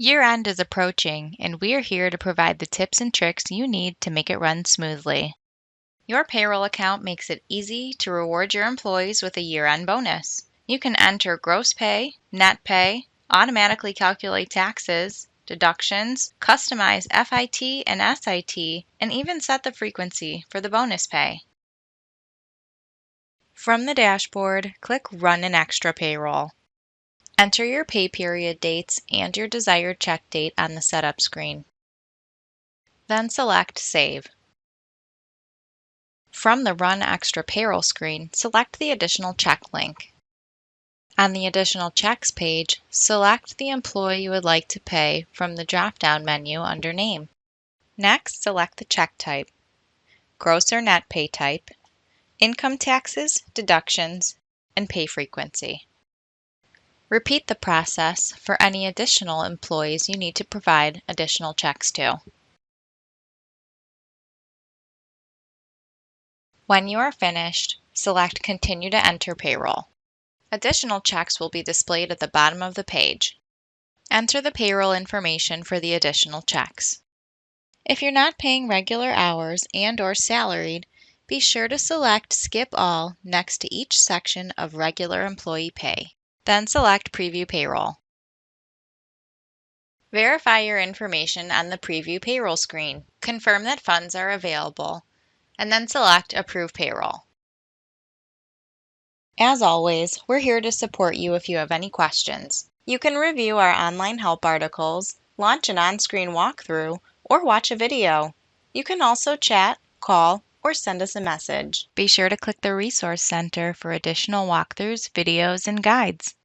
Year-end is approaching, and we're here to provide the tips and tricks you need to make it run smoothly. Your payroll account makes it easy to reward your employees with a year-end bonus. You can enter gross pay, net pay, automatically calculate taxes, deductions, customize FIT and SIT, and even set the frequency for the bonus pay. From the dashboard, click Run an Extra Payroll. Enter your pay period dates and your desired check date on the setup screen. Then select Save. From the Run Extra Payroll screen, select the Additional Check link. On the Additional Checks page, select the employee you would like to pay from the drop-down menu under Name. Next, select the check type, gross or net pay type, income taxes, deductions, and pay frequency. Repeat the process for any additional employees you need to provide additional checks to. When you are finished, select Continue to enter payroll. Additional checks will be displayed at the bottom of the page. Enter the payroll information for the additional checks. If you're not paying regular hours and/or salaried, be sure to select Skip All next to each section of regular employee pay. Then select Preview Payroll. Verify your information on the Preview Payroll screen. Confirm that funds are available, and then select Approve Payroll. As always, we're here to support you if you have any questions. You can review our online help articles, launch an on-screen walkthrough, or watch a video. You can also chat, call, or send us a message. Be sure to click the Resource Center for additional walkthroughs, videos, and guides.